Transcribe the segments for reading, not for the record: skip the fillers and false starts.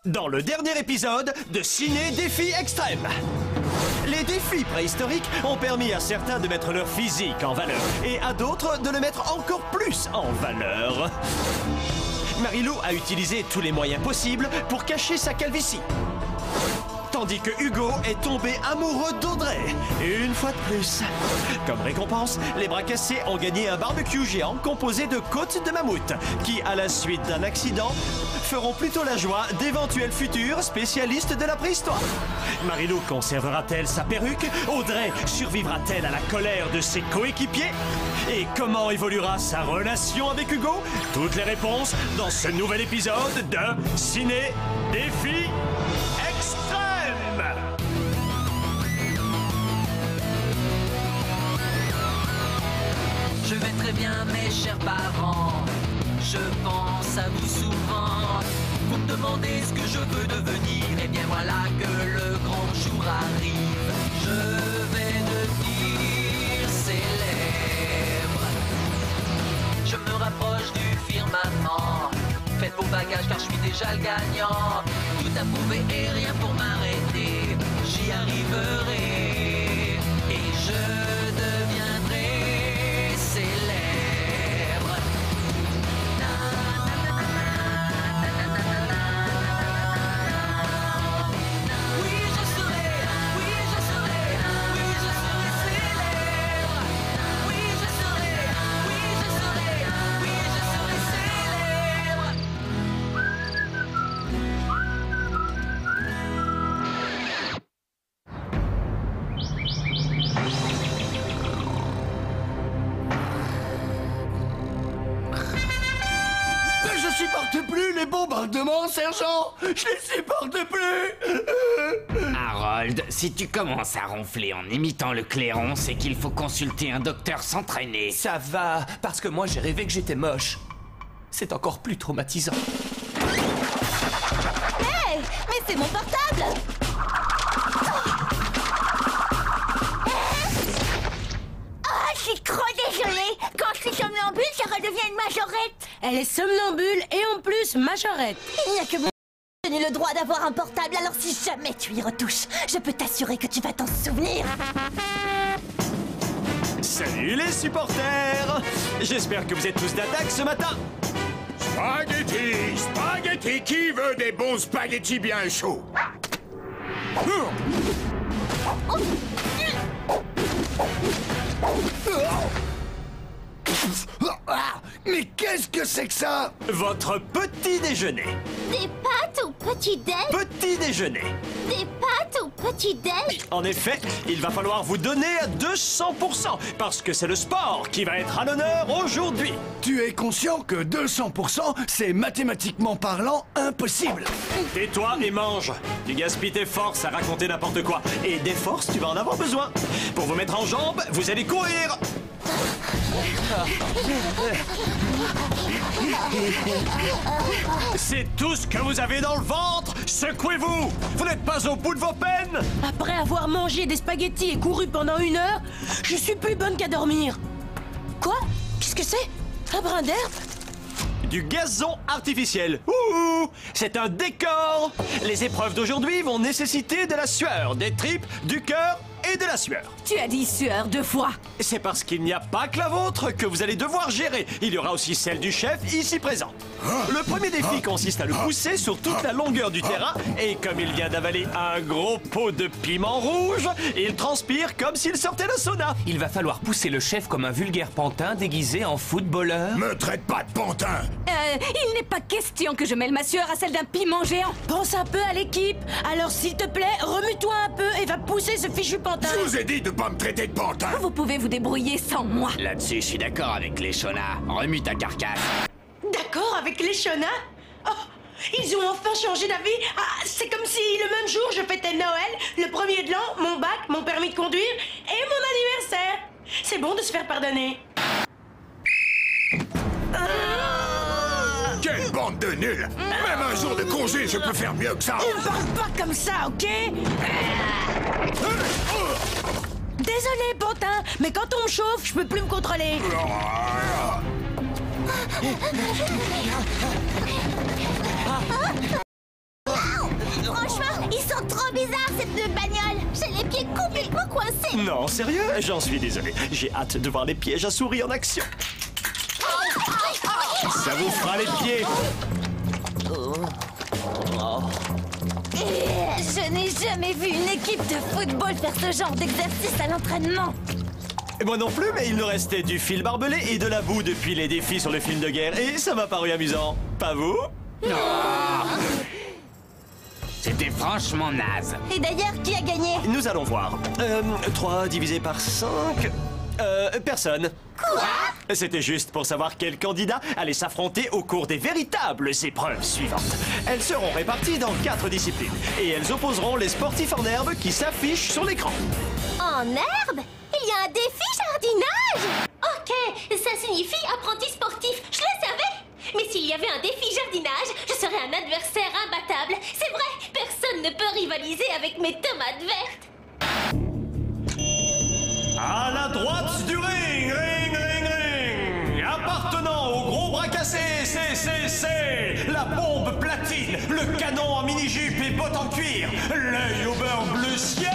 Dans le dernier épisode de Ciné Défi Extrême. Les défis préhistoriques ont permis à certains de mettre leur physique en valeur et à d'autres de le mettre encore plus en valeur. Marilou a utilisé tous les moyens possibles pour cacher sa calvitie. Tandis que Hugo est tombé amoureux d'Audrey, une fois de plus. Comme récompense, les bras cassés ont gagné un barbecue géant composé de côtes de mammouth, qui, à la suite d'un accident, feront plutôt la joie d'éventuels futurs spécialistes de la préhistoire. Marilou conservera-t-elle sa perruque? Audrey survivra-t-elle à la colère de ses coéquipiers? Et comment évoluera sa relation avec Hugo? Toutes les réponses dans ce nouvel épisode de Ciné Défi Extrême. Je vais très bien, mes chers parents. Je pense à vous souvent. Vous me demandez ce que je veux devenir. Et bien voilà que le grand jour arrive. Je vais devenir célèbre. Je me rapproche du firmament. Faites vos bagages car je suis déjà le gagnant. Tout à prouver et rien pour m'arrêter. J'y arriverai. Et je deviendrai célèbre. Je supporte plus les bombardements, sergent! Je les supporte plus! Harold, si tu commences à ronfler en imitant le clairon, c'est qu'il faut consulter un docteur s'entraîner. Ça va, parce que moi j'ai rêvé que j'étais moche. C'est encore plus traumatisant. Hey, mais c'est mon portable! Ah, je suis trop désolée! Quand je suis somnambule, ça redevient une majorette! Elle est somnambule et en plus majorette. Il n'y a que moi qui ai le droit d'avoir un portable, alors si jamais tu y retouches, je peux t'assurer que tu vas t'en souvenir. Salut les supporters! J'espère que vous êtes tous d'attaque ce matin. Spaghetti! Spaghetti! Qui veut des bons spaghettis bien chauds? Mais qu'est-ce que c'est que ça? Votre petit déjeuner. Des pâtes au petit-déj? Petit déjeuner. Des pâtes au petit-déj? En effet, il va falloir vous donner à 200% parce que c'est le sport qui va être à l'honneur aujourd'hui. Tu es conscient que 200%, c'est mathématiquement parlant impossible. Tais-toi et mange. Tu gaspilles tes forces à raconter n'importe quoi. Et des forces, tu vas en avoir besoin. Pour vous mettre en jambes, vous allez courir. C'est tout ce que vous avez dans le ventre. Secouez-vous. Vous n'êtes pas au bout de vos peines. Après avoir mangé des spaghettis et couru pendant 1 heure, je suis plus bonne qu'à dormir. Quoi? Qu'est-ce que c'est? Un brin d'herbe? Du gazon artificiel. Ouh, c'est un décor. Les épreuves d'aujourd'hui vont nécessiter de la sueur, des tripes, du cœur et de la sueur. Tu as dit sueur 2 fois. C'est parce qu'il n'y a pas que la vôtre que vous allez devoir gérer. Il y aura aussi celle du chef ici présent. Le premier défi consiste à le pousser sur toute la longueur du terrain et comme il vient d'avaler un gros pot de piment rouge, il transpire comme s'il sortait de sauna. Il va falloir pousser le chef comme un vulgaire pantin déguisé en footballeur. Me traite pas de pantin! Il n'est pas question que je mêle ma sueur à celle d'un piment géant. Pense un peu à l'équipe. Alors s'il te plaît, remue-toi un peu et va pousser ce fichu pantin. Je vous ai dit de pas me traiter de pantin! Vous pouvez vous débrouiller sans moi. Là-dessus, je suis d'accord avec les Shona. Remue ta carcasse. D'accord avec les Shona? Oh, ils ont enfin changé d'avis. Ah, c'est comme si le même jour je fêtais Noël, le 1er de l'an, mon bac, mon permis de conduire et mon anniversaire. C'est bon de se faire pardonner. Quelle bande de nuls! Même un jour de congé, je peux faire mieux que ça! On parle pas comme ça, ok? Désolé, pantin, mais quand on me chauffe, je peux plus me contrôler. Oh, trop bizarre cette nouvelle bagnole. J'ai les pieds complètement coincés. Non, sérieux? J'en suis désolé. J'ai hâte de voir les pièges à souris en action. Ça vous fera les pieds. Je n'ai jamais vu une équipe de football faire ce genre d'exercice à l'entraînement. Et moi non plus, mais il nous restait du fil barbelé et de la boue depuis les défis sur le film de guerre. Et ça m'a paru amusant. Pas vous? C'était franchement naze. Et d'ailleurs, qui a gagné? Nous allons voir. 3 divisé par 5... personne. Quoi? C'était juste pour savoir quel candidat allait s'affronter au cours des véritables épreuves suivantes. Elles seront réparties dans 4 disciplines. Et elles opposeront les sportifs en herbe qui s'affichent sur l'écran. En herbe? Il y a un défi jardinage? Ok, ça signifie apprenti sportif, je le savais. Mais s'il y avait un défi jardinage, je serais un adversaire imbattable. C'est vrai, personne ne peut rivaliser avec mes tomates vertes. À la droite du ring, appartenant au gros bras cassé, c'est la bombe platine, le canon en mini-jupe et bottes en cuir, l'œil au beurre bleu ciel,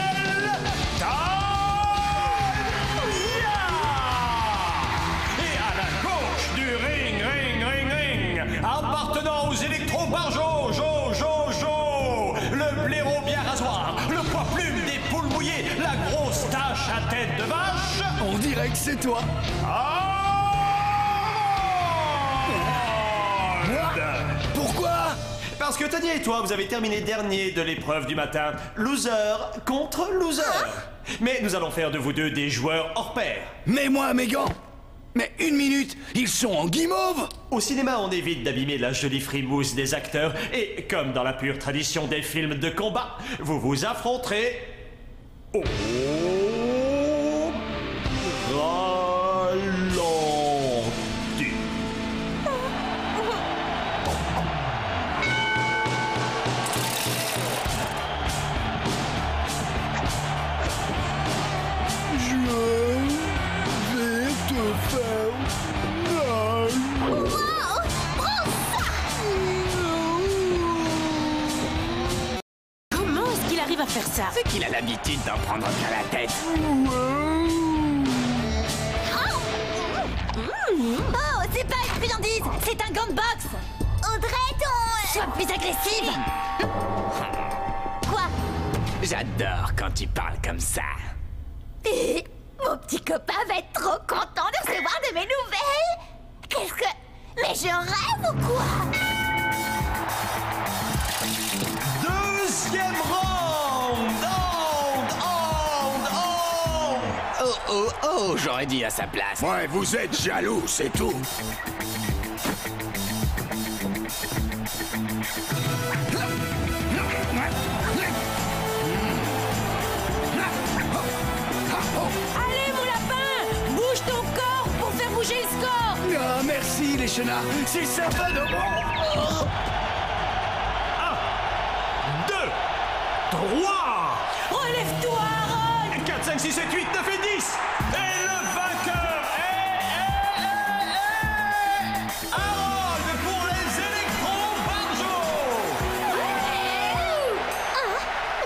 et à la gauche du ring, appartenant aux électro-barjots, le blaireau bien rasoir, le poids-plume des poules mouillées, la grosse tache à tête de vache. On dirait que c'est toi. Pourquoi? Parce que Tony et toi, vous avez terminé dernier de l'épreuve du matin. Loser contre loser. Mais nous allons faire de vous deux des joueurs hors pair. Mets-moi mes gants. Mais une minute, ils sont en guimauve. Au cinéma, on évite d'abîmer la jolie frimousse des acteurs. Et comme dans la pure tradition des films de combat, vous vous affronterez au ralenti. Comment est-ce qu'il arrive à faire ça? C'est qu'il a l'habitude d'en prendre plein la tête. Oh, c'est pas une friandise, c'est un gant de boxe. Audrey, sois plus agressive. Quoi? J'adore quand tu parles comme ça. Mon petit copain va être trop content de recevoir de mes nouvelles. Qu'est-ce que... Mais je rêve ou quoi? Deuxième round. Oh, j'aurais dit à sa place. Ouais, vous êtes jaloux, c'est tout. Allez, mon lapin! Bouge ton corps pour faire bouger le score! Ah, merci les chenards. C'est sympa de moi. 2, 3, Relève-toi, Aaron! 4, 5, 6, 7, 8, 9 et 10. Et le vainqueur est Harold pour les électro-barjots.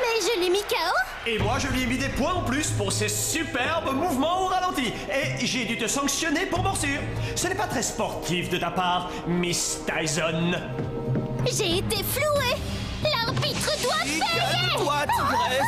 Mais je l'ai mis KO. Et moi, je lui ai mis des points en plus pour ses superbes mouvemts au ralenti. Et j'ai dû te sanctionner pour morsure. Ce n'est pas très sportif de ta part, Miss Tyson. J'ai été flouée. L'arbitre doit payer. Calme-toi, tigresse.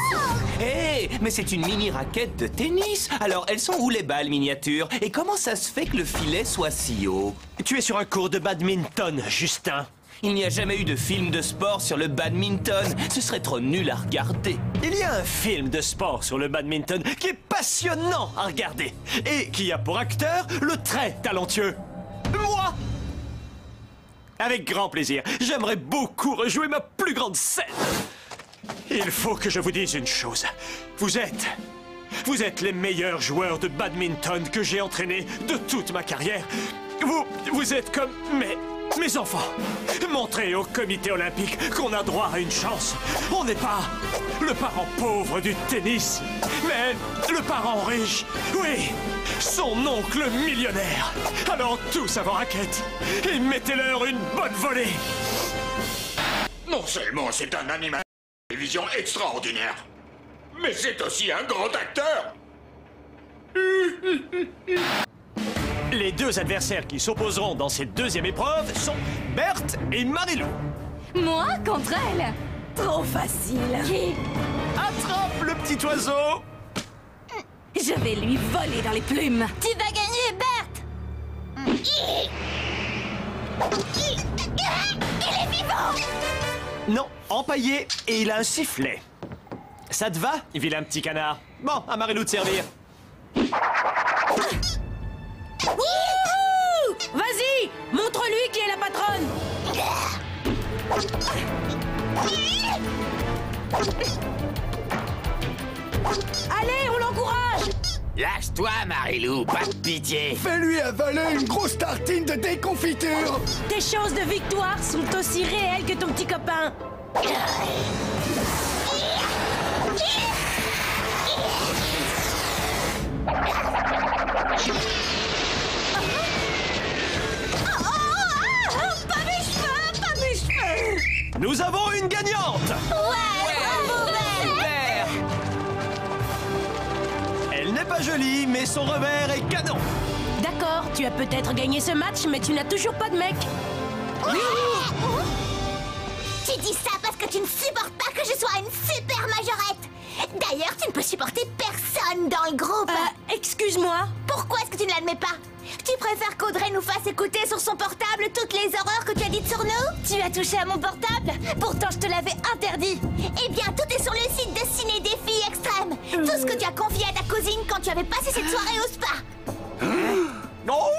Hé, mais c'est une mini-raquette de tennis. Alors, elles sont où les balles miniatures? Et comment ça se fait que le filet soit si haut? Tu es sur un cours de badminton, Justin. Il n'y a jamais eu de film de sport sur le badminton. Ce serait trop nul à regarder. Il y a un film de sport sur le badminton qui est passionnant à regarder et qui a pour acteur le très talentueux moi. Avec grand plaisir, j'aimerais beaucoup rejouer ma plus grande scène. Il faut que je vous dise une chose. Vous êtes les meilleurs joueurs de badminton que j'ai entraînés de toute ma carrière. Vous êtes comme mes enfants. Montrez au comité olympique qu'on a droit à une chance. On n'est pas le parent pauvre du tennis, mais le parent riche. Oui, son oncle millionnaire. Alors tous à vos raquettes et mettez-leur une bonne volée. Non seulement c'est un animal télévision extraordinaire. Mais c'est aussi un grand acteur. Les deux adversaires qui s'opposeront dans cette deuxième épreuve sont Berthe et Marilou. Moi contre elle? Trop facile. Qui? Attrape le petit oiseau. Je vais lui voler dans les plumes. Tu vas gagner, Berthe. Il est vivant. Non, empaillé et il a un sifflet. Ça te va, vilain petit canard? Bon, à Marilou de servir. Vas-y, montre-lui qui est la patronne. Allez, on l'encourage. Lâche-toi, Marilou, pas de pitié. Fais-lui avaler une grosse tartine de déconfiture. Tes chances de victoire sont aussi réelles que ton petit copain. Pas mes cheveux, pas mes cheveux. Nous avons une gagnante. Ouais, bravo, Berthe. Elle n'est pas jolie, mais son revers est canon. D'accord, tu as peut-être gagné ce match, mais tu n'as toujours pas de mec. Tu dis ça parce que tu ne supportes pas que je sois une super majorette. D'ailleurs, tu ne peux supporter personne dans le groupe. Excuse-moi. Pourquoi est-ce que tu ne l'admets pas? Tu préfères qu'Audrey nous fasse écouter sur son portable toutes les horreurs que tu as dites sur nous? Tu as touché à mon portable? Pourtant, je te l'avais interdit. Eh bien, tout est sur le site de Ciné Défi Extrême. Tout ce que tu as confié à ta cousine quand tu avais passé cette soirée au spa. Oh,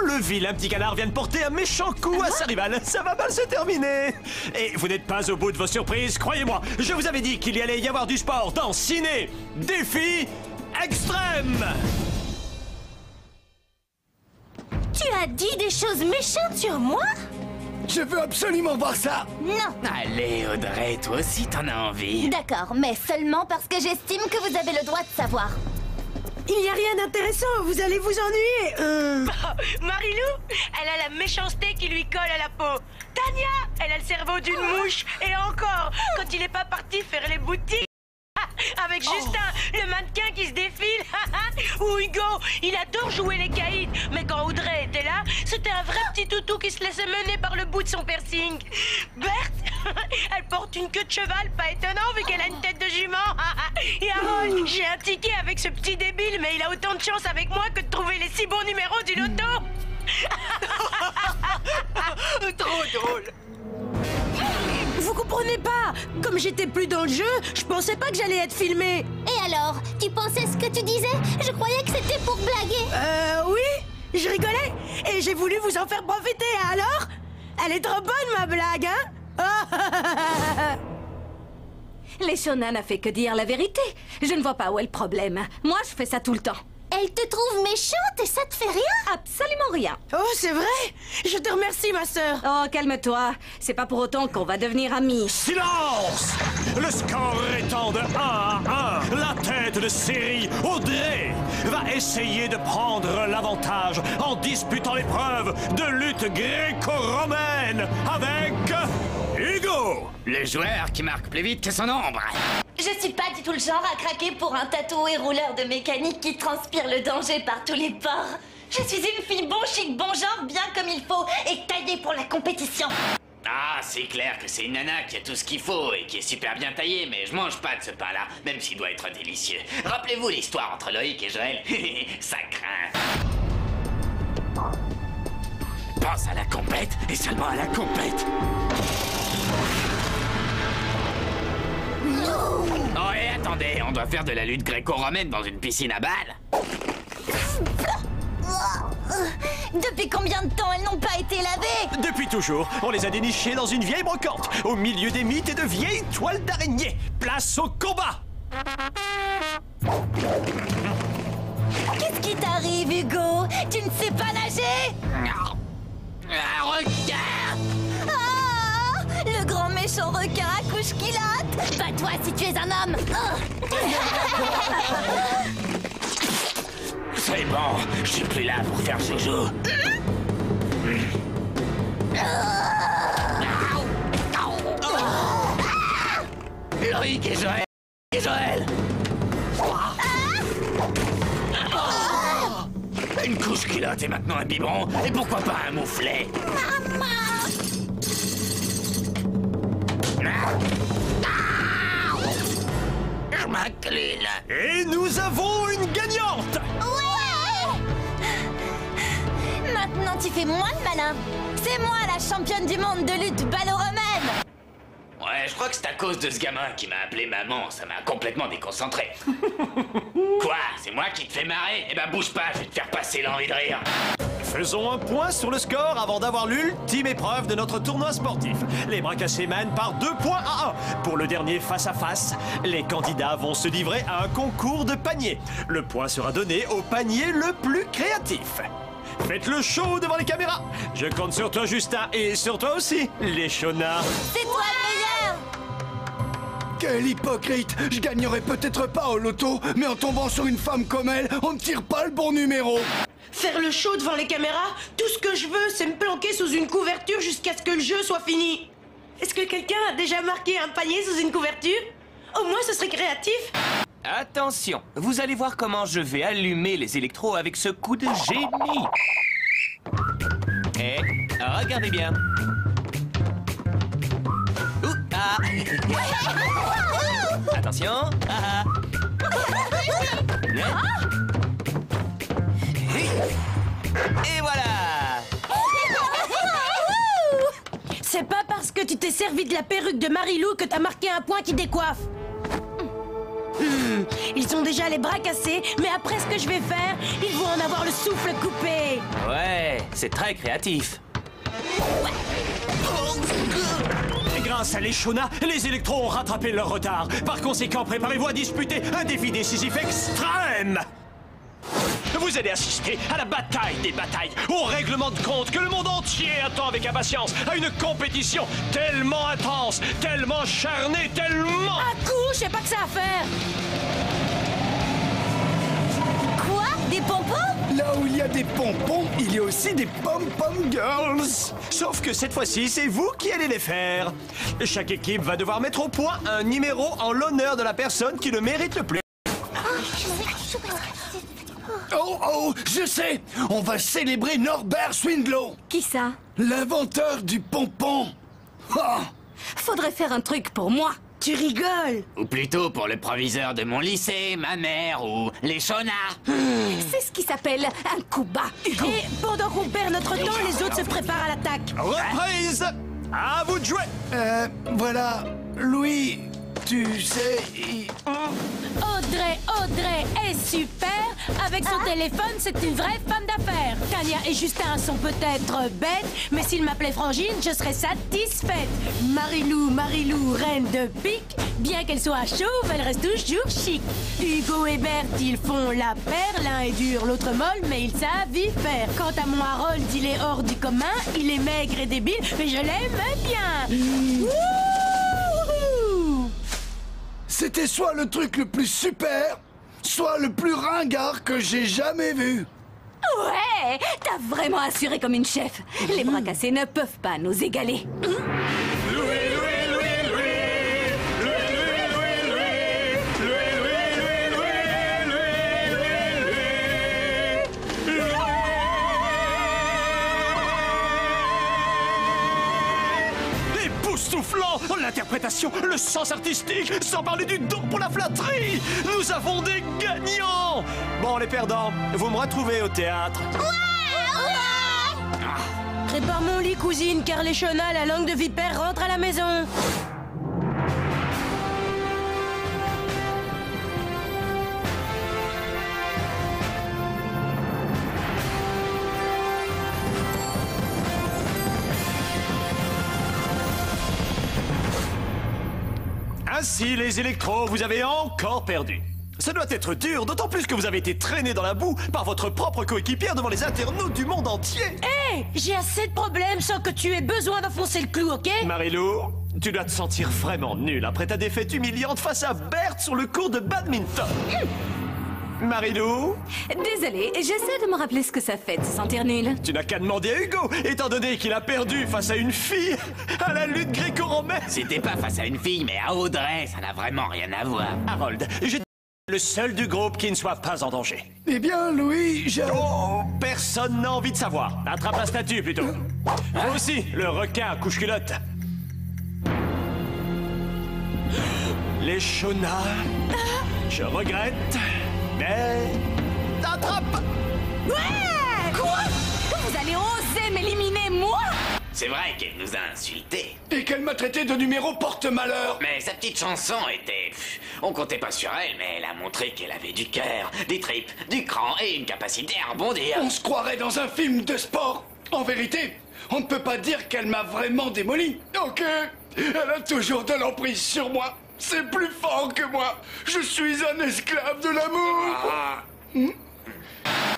le vilain petit canard vient de porter un méchant coup à sa rivale. Ça va mal se terminer. Et vous n'êtes pas au bout de vos surprises, croyez-moi. Je vous avais dit qu'il y allait y avoir du sport dans Ciné Défi Extrême. Tu as dit des choses méchantes sur moi? Je veux absolument voir ça. Non. Allez, Audrey, toi aussi t'en as envie. D'accord, mais seulement parce que j'estime que vous avez le droit de savoir. Il n'y a rien d'intéressant, vous allez vous ennuyer. Marilou, elle a la méchanceté qui lui colle à la peau. Tania, elle a le cerveau d'une mouche. Et encore, quand il n'est pas parti faire les boutiques avec Justin, le mannequin qui se défile. Ou Hugo, il adore jouer les caïds. Mais quand Audrey était là, c'était un vrai petit toutou qui se laissait mener par le bout de son piercing. Berthe, elle porte une queue de cheval, pas étonnant vu qu'elle a une tête de jument. Et Harold, j'ai un ticket avec ce petit débile, mais il a autant de chance avec moi que de trouver les 6 bons numéros du loto. Trop drôle. Vous comprenez pas? Comme j'étais plus dans le jeu, je pensais pas que j'allais être filmé. Et alors, tu pensais ce que tu disais? Je croyais que c'était pour blaguer. Oui, je rigolais et j'ai voulu vous en faire profiter, alors? Elle est trop bonne, ma blague, hein? Les Shona n'a fait que dire la vérité. Je ne vois pas où est le problème. Moi, je fais ça tout le temps. Elle te trouve méchante et ça te fait rien? Absolument rien. Oh, c'est vrai? Je te remercie, ma sœur. Oh, calme-toi. C'est pas pour autant qu'on va devenir amis. Silence! Le score étant de 1 à 1, la tête de série, Audrey, va essayer de prendre l'avantage en disputant l'épreuve de lutte gréco-romaine avec Hugo! Le joueur qui marque plus vite que son ombre. Je suis pas du tout le genre à craquer pour un tatoué rouleur de mécanique qui transpire le danger par tous les pores. Je suis une fille bon chic, bon genre, bien comme il faut, et taillée pour la compétition. Ah, c'est clair que c'est une nana qui a tout ce qu'il faut et qui est super bien taillée, mais je mange pas de ce pain-là, même s'il doit être délicieux. Rappelez-vous l'histoire entre Loïc et Joël. Ça craint. Pense à la compète et seulement à la compète. Oh, et attendez, on doit faire de la lutte gréco-romaine dans une piscine à balles. Depuis combien de temps elles n'ont pas été lavées? Depuis toujours, on les a dénichées dans une vieille brocante, au milieu des mythes et de vieilles toiles d'araignée. Place au combat! Qu'est-ce qui t'arrive, Hugo? Tu ne sais pas nager? Regarde! Ah! Le grand méchant requin à couche qui latte! Bats-toi si tu es un homme! C'est bon, je suis plus là pour faire joujou. Loïc et Joël. Et Joël. Une couche culotte et maintenant un biberon. Et pourquoi pas un mouflet? Je m'incline. Et nous avons une gagnante! Ouais! Maintenant, tu fais moins de malin. C'est moi la championne du monde de lutte ballo-romaine. Ouais, je crois que c'est à cause de ce gamin qui m'a appelé maman. Ça m'a complètement déconcentré. Quoi? C'est moi qui te fais marrer? Eh ben bouge pas, je vais te faire passer l'envie de rire. Faisons un point sur le score avant d'avoir l'ultime épreuve de notre tournoi sportif. Les bras cassés mènent par 2 points à 1. Pour le dernier face-à-face, les candidats vont se livrer à un concours de paniers. Le point sera donné au panier le plus créatif. Faites le show devant les caméras. Je compte sur toi, Justin, et sur toi aussi, Léchona. C'est toi le meilleur. Quel hypocrite! Je gagnerai peut-être pas au loto, mais en tombant sur une femme comme elle, on ne tire pas le bon numéro! Faire le show devant les caméras, tout ce que je veux, c'est me planquer sous une couverture jusqu'à ce que le jeu soit fini. Est-ce que quelqu'un a déjà marqué un panier sous une couverture? Au moins, ce serait créatif. Attention, vous allez voir comment je vais allumer les électros avec ce coup de génie. Et regardez bien. Ouh, ah. Attention. Ah, ah. Et voilà. C'est pas parce que tu t'es servi de la perruque de Marilou que t'as marqué un point qui décoiffe. Ils ont déjà les bras cassés, mais après ce que je vais faire, ils vont en avoir le souffle coupé. Ouais, c'est très créatif. Et grâce à Léchona, les électros ont rattrapé leur retard. Par conséquent, préparez-vous à disputer un défi décisif extrême. Vous allez assister à la bataille des batailles, au règlement de compte que le monde entier attend avec impatience, à une compétition tellement intense, tellement charnée, tellement... À coup, je sais pas que ça à faire. Quoi? Des pompons? Là où il y a des pompons, il y a aussi des pom-pom girls! Sauf que cette fois-ci, c'est vous qui allez les faire. Chaque équipe va devoir mettre au point un numéro en l'honneur de la personne qui le mérite le plus. Oh, je sais! On va célébrer Norbert Swindlow! Qui ça? L'inventeur du pompon! Ah! Faudrait faire un truc pour moi. Tu rigoles. Ou plutôt pour le proviseur de mon lycée, ma mère ou Léchona. C'est ce qui s'appelle un coup bas, Hugo. Et pendant qu'on perd notre temps, les autres se préparent à l'attaque. Reprise! À vous de jouer! Voilà, Louis, tu sais... Audrey est super. Avec son téléphone, c'est une vraie femme d'affaires. Tania et Justin sont peut-être bêtes, mais s'ils m'appelaient Frangine, je serais satisfaite. Marilou, reine de pique. Bien qu'elle soit chauve, elle reste toujours chic. Hugo et Bert, ils font la paire. L'un est dur, l'autre molle, mais ils savent y faire. Quant à mon Harold, il est hors du commun. Il est maigre et débile, mais je l'aime bien. Wouhou! C'était soit le truc le plus super, soit le plus ringard que j'ai jamais vu. Ouais, t'as vraiment assuré comme une chef. Les bras cassés ne peuvent pas nous égaler. Époustouflant! L'interprétation, le sens artistique, sans parler du don pour la flatterie! Nous avons des gagnants! Bon, les perdants, vous me retrouvez au théâtre. Prépare mon lit, cousine, car Léchona, la langue de vipère, rentre à la maison. Ainsi, les électros, vous avez encore perdu. Ça doit être dur, d'autant plus que vous avez été traîné dans la boue par votre propre coéquipière devant les internautes du monde entier. Hé, j'ai assez de problèmes sans que tu aies besoin d'enfoncer le clou, ok? Marilou, tu dois te sentir vraiment nul après ta défaite humiliante face à Bert sur le cours de badminton. Marilou? Désolée, j'essaie de me rappeler ce que ça fait de se sentir nul. Tu n'as qu'à demander à Hugo, étant donné qu'il a perdu face à une fille à la lutte gréco-romaine. C'était pas face à une fille, mais à Audrey, ça n'a vraiment rien à voir. Harold, j'étais le seul du groupe qui ne soit pas en danger. Eh bien, Louis, Oh, personne n'a envie de savoir. Attrape la statue, plutôt. Moi aussi, le requin à couche-culotte. Les Shona, je regrette, mais... T'attrape! Ouais! Quoi? Vous allez oser m'éliminer, moi? C'est vrai qu'elle nous a insultés. Et qu'elle m'a traité de numéro porte-malheur. Mais sa petite chanson était... On comptait pas sur elle, mais elle a montré qu'elle avait du cœur, des tripes, du cran et une capacité à rebondir. On se croirait dans un film de sport. En vérité, on ne peut pas dire qu'elle m'a vraiment démoli. Ok, elle a toujours de l'emprise sur moi. C'est plus fort que moi. Je suis un esclave de l'amour.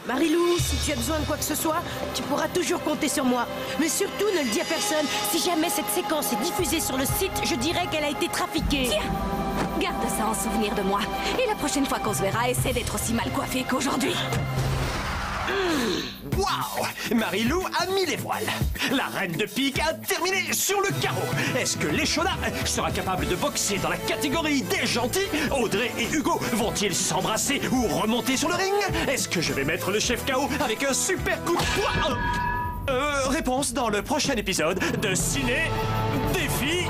Marilou, si tu as besoin de quoi que ce soit, tu pourras toujours compter sur moi. Mais surtout, ne le dis à personne. Si jamais cette séquence est diffusée sur le site, je dirais qu'elle a été trafiquée. Tiens, garde ça en souvenir de moi. Et la prochaine fois qu'on se verra, essaie d'être aussi mal coiffé qu'aujourd'hui. Waouh! Marilou a mis les voiles. La reine de pique a terminé sur le carreau. Est-ce que les Shona sera capable de boxer dans la catégorie des gentils? Audrey et Hugo vont-ils s'embrasser ou remonter sur le ring? Est-ce que je vais mettre le chef KO avec un super coup de poing? Réponse dans le prochain épisode de Ciné Défi